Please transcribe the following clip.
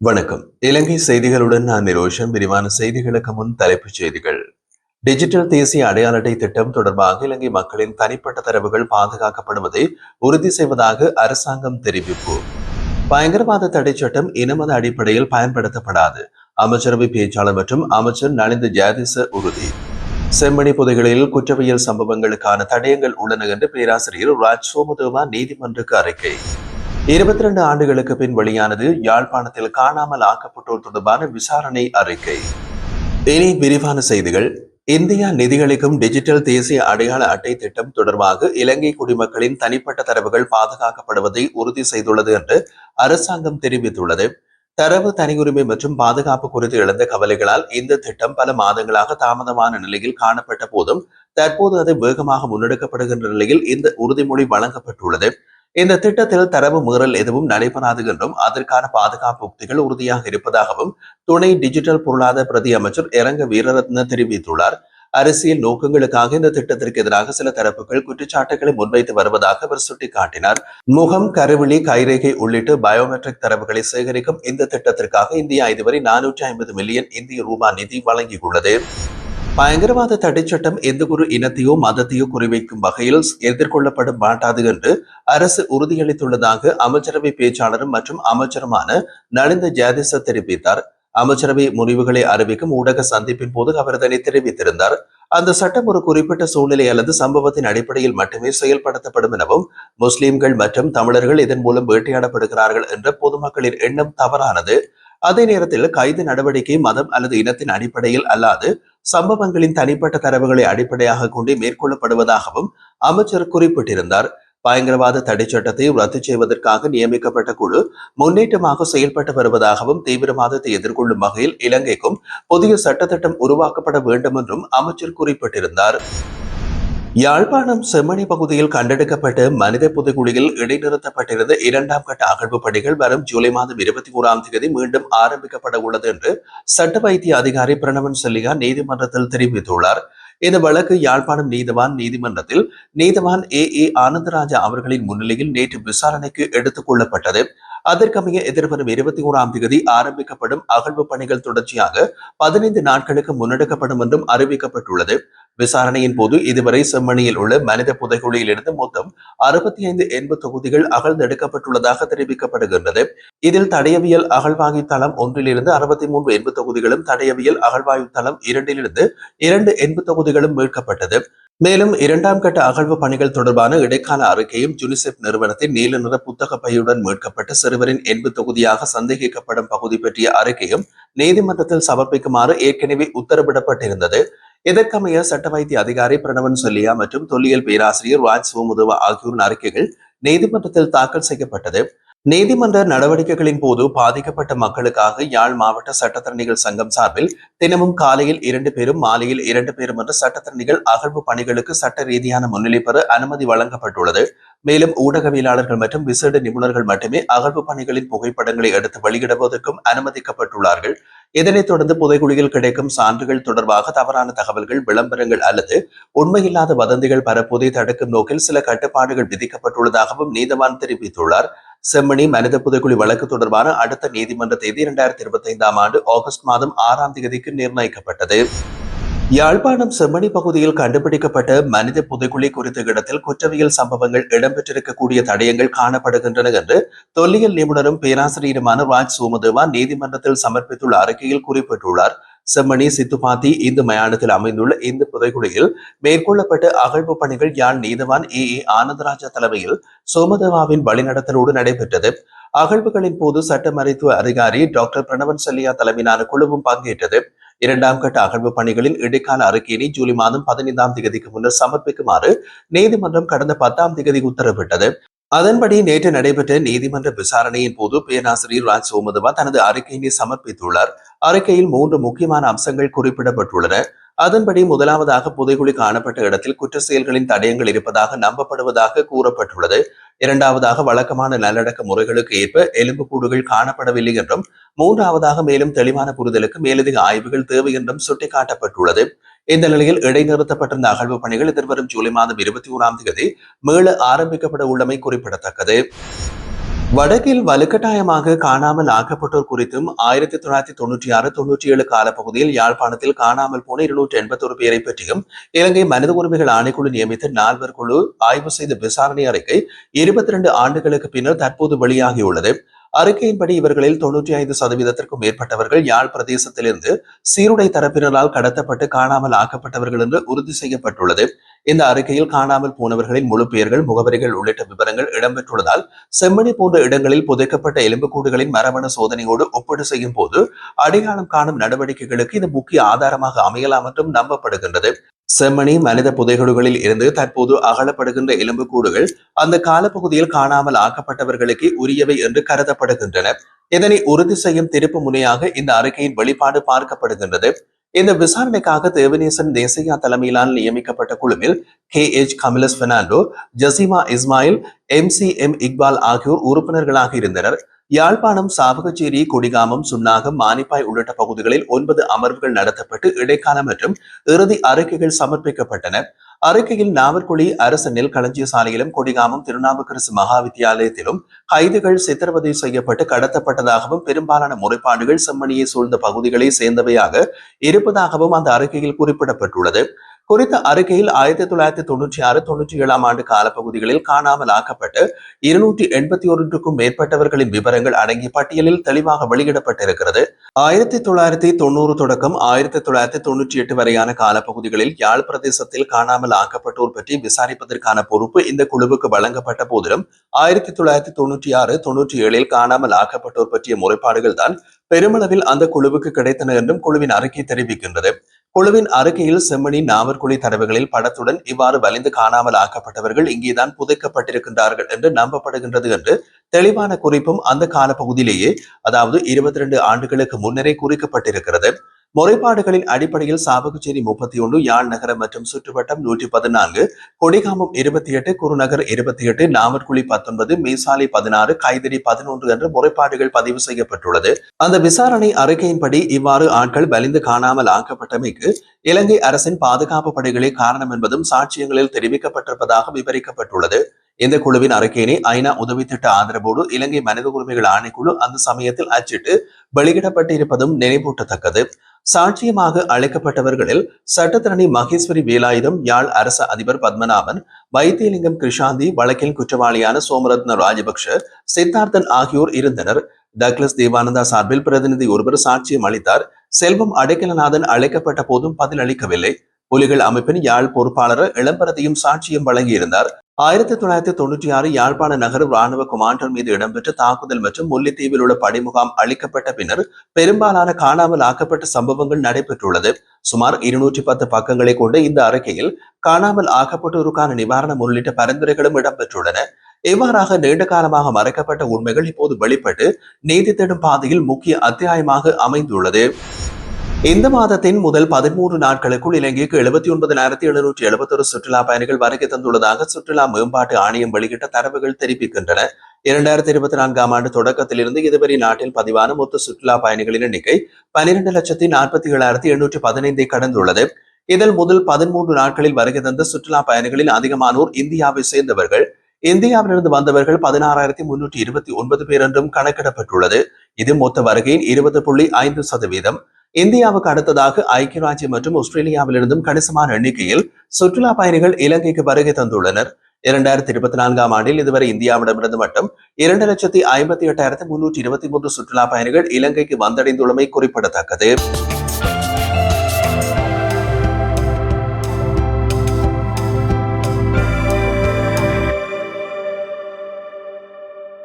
வணக்கம். இலங்கை செய்திகளுடன் நான் நிரோஷன். விரிவான செய்திகளுக்கு முன் தலைப்புச் செய்திகள். டிஜிட்டல் தேசிய அடையாள அட்டை திட்டம் தொடர்பாக இலங்கை மக்களின் தனிப்பட்ட தரவுகள் பாதுகாக்கப்படுவதை உறுதி செய்வதாக அரசாங்கம் தெரிவிப்பு. பயங்கரவாத தடை சட்டம் இனமத அடிப்படையில் பயன்படுத்தப்படாது. அமைச்சரவை பேச்சாளர் மற்றும் அமைச்சர் நலிந்த ஜாதிச உறுதி. செம்மணி புதைகளில் குற்றவியல் சம்பவங்களுக்கான தடயங்கள் உள்ளன என்று பேராசிரியர் ராஜ் சோமதேவா நீதிமன்றக்கு அறிக்கை. 22 ஆண்டுகளுக்கு பின் வெளியானது யாழ்ப்பாணத்தில் காணாமல் ஆக்கப்பட்டோர் தொடர்பான விசாரணை அறிக்கை. இனி விரிவான செய்திகள். இந்தியா நிதியளிக்கும் டிஜிட்டல் தேசிய அடையாள அட்டை திட்டம் தொடர்பாக இலங்கை குடிமக்களின் தனிப்பட்ட தரவுகள் பாதுகாக்கப்படுவதை உறுதி செய்துள்ளது என்று அரசாங்கம் தெரிவித்துள்ளது. தரவு தனியுரிமை மற்றும் பாதுகாப்பு குறித்து எழுந்த கவலைகளால் இந்த திட்டம் பல மாதங்களாக தாமதமான நிலையில் காணப்பட்ட போதும் தற்போது அது வேகமாக முன்னெடுக்கப்படுகின்ற நிலையில் இந்த உறுதிமொழி வழங்கப்பட்டுள்ளது. இந்த திட்டத்தில் தரவு மீறல் எதுவும் நடைபெறாது என்றும் அதற்கான பாதுகாப்பு உக்திகள் உறுதியாக இருப்பதாகவும் துணை டிஜிட்டல் பொருளாதார பிரதி அமைச்சர் இரங்க வீரரத்ன தெரிவித்துள்ளார். அரசியல் நோக்கங்களுக்காக இந்த திட்டத்திற்கு எதிராக சில தரப்புகள் குற்றச்சாட்டுகளை முன்வைத்து வருவதாக அவர் சுட்டிக்காட்டினார். முகம், கருவிழி, கைரேகை உள்ளிட்ட பயோமெட்ரிக் தரவுகளை சேகரிக்கும் இந்த திட்டத்திற்காக இந்தியா இதுவரை 450 மில்லியன் இந்திய ரூபாய் நிதி வழங்கியுள்ளது. பயங்கரவாத தடை சட்டம் எந்த ஒரு இனத்தையோ மதத்தையோ குறிவைக்கும் வகையில் எதிர்கொள்ளப்பட மாட்டாது என்று அரசு உறுதியளித்துள்ளதாக அமைச்சரவை பேச்சாளரும் மற்றும் அமைச்சருமான நலிந்த ஜாதிச தெரிவித்தார். அமைச்சரவை முடிவுகளை அறிவிக்கும் ஊடக சந்திப்பின் போது அவர் இதனை தெரிவித்திருந்தார். அந்த சட்டம் ஒரு குறிப்பிட்ட சூழ்நிலை அல்லது சம்பவத்தின் அடிப்படையில் மட்டுமே செயல்படுத்தப்படும் எனவும் முஸ்லிம்கள் மற்றும் தமிழர்கள் இதன் மூலம் வேட்டையாடப்படுகிறார்கள் என்ற பொதுமக்களின் எண்ணம் தவறானது. அதே நேரத்தில் கைது நடவடிக்கை மதம் அல்லது இனத்தின் அடிப்படையில் அல்லாது சம்பவங்களின் தனிப்பட்ட தரவுகளை அடிப்படையாக கொண்டு மேற்கொள்ளப்படுவதாகவும் அமைச்சர் குறிப்பிட்டிருந்தார். பயங்கரவாத தடை சட்டத்தை ரத்து செய்வதற்காக நியமிக்கப்பட்ட குழு முன்னேற்றமாக செயல்பட்டு வருவதாகவும் தீவிரவாதத்தை எதிர்கொள்ளும் வகையில் இலங்கைக்கும் புதிய சட்டத்திட்டம் உருவாக்கப்பட வேண்டும் என்றும் அமைச்சர் குறிப்பிட்டிருந்தார். யாழ்ப்பாணம் செம்மணி பகுதியில் கண்டெடுக்கப்பட்ட மனித புதைகுழியில் இடைநிறுத்தப்பட்டிருந்த 2ஆம் கட்ட அகழ்வு பணிகள் வரும் ஜூலை மாதம் 21ஆம் தேதி மீண்டும் ஆரம்பிக்கப்பட உள்ளது என்று சட்ட வைத்திய அதிகாரி பிரணவன் செல்லியா நீதிமன்றத்தில் தெரிவித்துள்ளார். இந்த வழக்கு யாழ்ப்பாணம் நீதவான் நீதிமன்றத்தில் நீதவான் ஏ ஆனந்தராஜா அவர்களின் முன்னிலையில் நேற்று விசாரணைக்கு எடுத்துக் கொள்ளப்பட்டது. அதற்கமைய எதிர்வரும் 21ஆம் தேதி ஆரம்பிக்கப்படும் அகழ்வு பணிகள் தொடர்ச்சியாக 15 நாட்களுக்கு முன்னெடுக்கப்படும் என்றும் அறிவிக்கப்பட்டுள்ளது. விசாரணையின் போது இதுவரை செம்மணியில் உள்ள மனித புதைகுழியில் இருந்து மொத்தம் 65 எண்பு தொகுதிகள் அகழ்ந்தெடுக்கப்பட்டுள்ளதாக தெரிவிக்கப்படுகின்றது. இதில் தடயவியல் அகழ்வாயு தளம் 1 63 எண்பு தொகுதிகளும் தடயவியல் அகழ்வாயு தளம் 2 2 எண்பு தொகுதிகளும் மீட்கப்பட்டது. மேலும் 2ஆம் கட்ட அகழ்வு பணிகள் தொடர்பான இடைக்கால அறிக்கையும் யுனிசெப் நிறுவனத்தின் நீல நிற புத்தக பையுடன் மீட்கப்பட்ட சிறுவரின் எண்பு தொகுதியாக சந்தேகிக்கப்படும் பகுதி பற்றிய அறிக்கையும் நீதிமன்றத்தில் சமர்ப்பிக்குமாறு ஏற்கனவே உத்தரவிடப்பட்டிருந்தது. இதற்கமைய சட்ட வைத்திய அதிகாரி பிரணவன் செல்லியா மற்றும் தொல்லியல் பேராசிரியர் ராஜ் சோமுதேவா ஆகியோரின் அறிக்கைகள் நீதிமன்றத்தில் தாக்கல் செய்யப்பட்டது. நீதிமன்ற நடவடிக்கைகளின் போது பாதிக்கப்பட்ட மக்களுக்காக யாழ் மாவட்ட சட்டத்தரணிகள் சங்கம் சார்பில் தினமும் காலையில் 2 பேரும் மாலையில் 2 பேரும் என்ற சட்டத்தரணிகள் அகழ்வு பணிகளுக்கு சட்ட ரீதியான முன்னிலை பெற அனுமதி வழங்கப்பட்டுள்ளது. மேலும் ஊடகவியலாளர்கள் மற்றும் விசேட நிபுணர்கள் மட்டுமே அகழ்வு பணிகளின் புகைப்படங்களை எடுத்து வெளியிடுவதற்கும் அனுமதிக்கப்பட்டுள்ளார்கள். இதனைத் தொடர்ந்து புதைகுழியில் கிடைக்கும் சான்றுகள் தொடர்பாக தவறான தகவல்கள், விளம்பரங்கள் அல்லது உண்மையில்லாத வதந்திகள் பரப்புவதை தடுக்கும் நோக்கில் சில கட்டுப்பாடுகள் விதிக்கப்பட்டுள்ளதாகவும் நீதவான் தெரிவித்துள்ளார். செம்மணி மனித புதைகுழி வழக்கு தொடர்பான அடுத்த நீதிமன்ற தேதி 2025ஆம் ஆண்டு ஆகஸ்ட் மாதம் 6ஆம் தேதிக்கு நிர்ணயிக்கப்பட்டது. யாழ்ப்பாணம் செம்மணி பகுதியில் கண்டுபிடிக்கப்பட்ட மனித புதைகுழி குறித்த இடத்தில் குற்றவியல் சம்பவங்கள் இடம்பெற்றிருக்கக்கூடிய தடயங்கள் காணப்படுகின்றன என்று தொல்லியல் நிபுணரும் பேராசிரியருமான ராஜ் சோமதேவா நீதிமன்றத்தில் சமர்ப்பித்துள்ள அறிக்கையில் குறிப்பிட்டுள்ளார். செம்மணி சித்துப்பாத்தி இந்து மயானத்தில் அமைந்துள்ள இந்த புதைகுழியில் மேற்கொள்ளப்பட்ட அகழ்வு பணிகள் யாழ் நீதவான் ஏ ஆனந்தராஜா தலைமையில் சோமதேவாவின் வழிநடத்தலோடு நடைபெற்றது. அகழ்வுகளின் போது சட்ட மருத்துவ அதிகாரி டாக்டர் பிரணவன் செல்லியா தலைமையிலான குழுவும் பங்கேற்றது. 2ஆம் கட்ட அகழ்வு பணிகளின் இடைக்கால அறிக்கையினை ஜூலை மாதம் 15ஆம் தேதிக்கு முன்னர் சமர்ப்பிக்குமாறு நீதிமன்றம் கடந்த 10ஆம் தேதி உத்தரவிட்டது. அதன்படி நேற்று நடைபெற்ற நீதிமன்ற விசாரணையின் போது பேராசிரியர் ராஜ் சோமதேவா தனது அறிக்கையினை சமர்ப்பித்துள்ளார். அறிக்கையில் 3 முக்கியமான அம்சங்கள் குறிப்பிடப்பட்டுள்ளன. அதன்படி முதலாவதாக புதைகுழி காணப்பட்ட இடத்தில் குற்ற செயல்களின் தடயங்கள் இருப்பதாக நம்பப்படுவதாக கூறப்பட்டுள்ளது. இரண்டாவதாக வழக்கமான நல்லடக்க முறைகளுக்கு ஏற்ப எலும்புக்கூடுகள் காணப்படவில்லை என்றும், மூன்றாவதாக மேலும் தெளிவான புரிதலுக்கு மேலதிக ஆய்வுகள் தேவை என்றும் சுட்டிக்காட்டப்பட்டுள்ளது. இந்த நிலையில் இடைநிறுத்தப்பட்டிருந்த அகழ்வு பணிகள் எதிர்வரும் ஜூலை மாதம் 21ஆம் தேதி மீள ஆரம்பிக்கப்பட உள்ளமை குறிப்பிடத்தக்கது. வடக்கில் வலுக்கட்டாயமாக காணாமல் ஆக்கப்பட்டோர் குறித்தும் 1996-97 காலப்பகுதியில் யாழ்ப்பாணத்தில் காணாமல் போன 281 பேரை பற்றியும் இலங்கை மனித உரிமைகள் ஆணைக்குழு நியமித்த 4 குழு ஆய்வு செய்த விசாரணை அறிக்கை 22 ஆண்டுகளுக்கு பின்னர் தற்போது வெளியாகியுள்ளது. அறிக்கையின்படி இவர்களில் 95% மேற்பட்டவர்கள் யாழ் பிரதேசத்திலிருந்து சீருடை தரப்பினரால் கடத்தப்பட்டு காணாமல் ஆக்கப்பட்டவர்கள் என்று உறுதி செய்யப்பட்டுள்ளது. இந்த அறிக்கையில் காணாமல் போனவர்களின் முழு பெயர்கள், முகவரிகள் உள்ளிட்ட விவரங்கள் இடம்பெற்றுள்ளதால் செம்மணி போன்ற இடங்களில் புதைக்கப்பட்ட எலும்புக்கூடுகளின் மரபணு சோதனையோடு ஒப்பீடு செய்யும் போது அடையாளம் காணும் நடவடிக்கைகளுக்கு இது முக்கிய ஆதாரமாக அமையலாம் என்றும் நம்பப்படுகின்றது. செம்மணி மனித புதைகுடுகளில் இருந்து தற்போது அகலப்படுகின்ற எலும்புக்கூடுகள் அந்த காலப்பகுதியில் காணாமல் ஆக்கப்பட்டவர்களுக்கு உரியவை என்று கருதப்படுகின்றன. இதனை உறுதி செய்யும் திருப்பு முனையாக இந்த அறிக்கையின் வெளிப்பாடு பார்க்கப்படுகின்றது. இந்த விசாரணைக்காக தேவநேசன் தேசியா தலைமையிலான நியமிக்கப்பட்ட குழுவில் KH கமிலஸ் பெர்னாண்டோ, ஜசீமா இஸ்மாயில், MC.M இக்பால் ஆகியோர் உறுப்பினர்களாக இருந்தனர். யாழ்ப்பாணம், சாவகச்சேரி, கொடிகாமம், சுன்னாகம், மானிப்பாய் உள்ளிட்ட பகுதிகளில் 9 அமர்வுகள் நடத்தப்பட்டு இடைக்கால மற்றும் இறுதி அறிக்கைகள் சமர்ப்பிக்கப்பட்டன. அறிக்கையில் நாவற்குழி அரசு நெல் களஞ்சிய சாலையிலும் கொடிகாமம் திருநாவுக்கரசு மகா வித்தியாலயத்திலும் கைதுகள் சித்திரவதை செய்யப்பட்டு கடத்தப்பட்டதாகவும் பெரும்பாலான முறைப்பாடுகள் செம்மணியை சூழ்ந்த பகுதிகளை சேர்ந்தவையாக இருப்பதாகவும் அந்த அறிக்கையில் குறிப்பிடப்பட்டுள்ளது. குறித்த அறிக்கையில் 1996-97 ஆண்டு காலப்பகுதிகளில் காணாமல் ஆக்கப்பட்டு 281க்கும் மேற்பட்டவர்களின் விவரங்கள் அடங்கிய பட்டியலில் தெளிவாக வெளியிடப்பட்டிருக்கிறது. 1990 தொடக்கம் 1998 வரையான காலப்பகுதிகளில் யாழ் பிரதேசத்தில் காணாமல் ஆக்கப்பட்டோர் பற்றி விசாரிப்பதற்கான பொறுப்பு இந்த குழுவுக்கு வழங்கப்பட்ட போதிலும் 1996-97 காணாமல் ஆக்கப்பட்டோர் பற்றிய முறைப்பாடுகள் தான் பெருமளவில் அந்த குழுவுக்கு கிடைத்தன என்றும் குழுவின் அறிக்கை தெரிவிக்கின்றது. குழுவின் அறிக்கையில் செம்மணி, நாவற்குழி தடவுகளில் படத்துடன் இவ்வாறு வலிந்து காணாமல் ஆக்கப்பட்டவர்கள் இங்கேதான் புதைக்கப்பட்டிருக்கின்றார்கள் என்று நம்பப்படுகின்றது என்று தெளிவான குறிப்பும் அந்த காலப்பகுதியிலேயே, அதாவது 22 ஆண்டுகளுக்கு முன்னரே குறிக்கப்பட்டிருக்கிறது. முறைப்பாடுகளின் அடிப்படையில் சாவகச்சேரி 31, யாழ் நகரம் மற்றும் சுற்றுவட்டம் 114, கொடிகாமம் 28, குருநகர் 28, நாவற்குழி 19, மீசாலை 16, கைதறி 11 என்ற முறைப்பாடுகள் பதிவு செய்யப்பட்டுள்ளது. அந்த விசாரணை அறிக்கையின்படி இவ்வாறு ஆட்கள் வலிந்து காணாமல் ஆக்கப்பட்டமைக்கு இலங்கை அரசின் பாதுகாப்பு படைகளே காரணம் என்பதும் சாட்சியங்களில் தெரிவிக்கப்பட்டிருப்பதாக விவரிக்கப்பட்டுள்ளது. இந்த குழுவின் அறிக்கையினை ஐநா உதவி திட்ட ஆதரவோடு இலங்கை மனித உரிமைகள் ஆணைக்குழு அந்த சமயத்தில் அச்சிட்டு வெளியிடப்பட்டிருப்பதும் நினைவூட்டத்தக்கது. சாட்சியமாக அழைக்கப்பட்டவர்களில் சட்டத்தரணி மகேஸ்வரி வேலாயுதம், யாழ் அரச அதிபர் பத்மநாபன், வைத்தியலிங்கம் கிருஷாந்தி, வழக்கில் குற்றவாளியான சோமரத்ன ராஜபக்ஷ, சித்தார்த்தன் ஆகியோர் இருந்தனர். டக்ளஸ் தேவானந்தா சார்பில் பிரதிநிதி ஒருவர் சாட்சியம் அளித்தார். செல்வம் அடைக்கலநாதன் அழைக்கப்பட்ட போதும் பதில் அளிக்கவில்லை. புலிகள் அமைப்பின் யாழ் பொறுப்பாளர் இளம்பரத்தையும் சாட்சியம் வழங்கியிருந்தார். 1996 யாழ்ப்பாண நகர ராணுவ கமாண்டர் மீது இடம்பெற்ற தாக்குதல் மற்றும் முல்லைத்தீவில் உள்ள படைமுகாம் அளிக்கப்பட்ட பின்னர் பெரும்பாலான காணாமல் ஆக்கப்பட்ட சம்பவங்கள் நடைபெற்றுள்ளது. சுமார் 210 பக்கங்களை கொண்ட இந்த அறிக்கையில் காணாமல் ஆக்கப்பட்டோருக்கான நிவாரணம் உள்ளிட்ட பரிந்துரைகளும் இடம்பெற்றுள்ளன. இவ்வாறாக நீண்ட காலமாக மறைக்கப்பட்ட உண்மைகள் இப்போது வெளிப்பட்டு நீதி தேடும் பாதையில் முக்கிய அத்தியாயமாக அமைந்துள்ளது. இந்த மாதத்தின் முதல் 13 நாட்களுக்குள் இலங்கைக்கு 79,771 சுற்றுலா பயணிகள் வருகை தந்துள்ளதாக சுற்றுலா மேம்பாட்டு ஆணையம் வெளியிட்ட தரவுகள் தெரிவிக்கின்றன. 2024 ஆண்டு தொடக்கத்திலிருந்து இதுவரை நாட்டில் பதிவான மொத்த சுற்றுலா பயணிகளின் எண்ணிக்கை 12,47,815 கடந்துள்ளது. இதில் முதல் 13 நாட்களில் வருகை தந்த சுற்றுலா பயணிகளில் அதிகமானோர் இந்தியாவை சேர்ந்தவர்கள். இந்தியாவிலிருந்து வந்தவர்கள் 16,329 பேர் என்றும் கணக்கிடப்பட்டுள்ளது. இது மொத்த வருகையின் 20.5%. இந்தியாவுக்கு அடுத்ததாக ஐக்கிய ராஜ்யம் மற்றும் ஆஸ்திரேலியாவிலிருந்தும் கணிசமான எண்ணிக்கையில் சுற்றுலா பயணிகள் இலங்கைக்கு வருகை தந்துள்ளனர். 2024 ஆண்டில் இதுவரை இந்தியாவிடமிருந்து மட்டும் 2,58,323 சுற்றுலா பயணிகள் இலங்கைக்கு வந்தடைந்துள்ளமை குறிப்பிடத்தக்கது.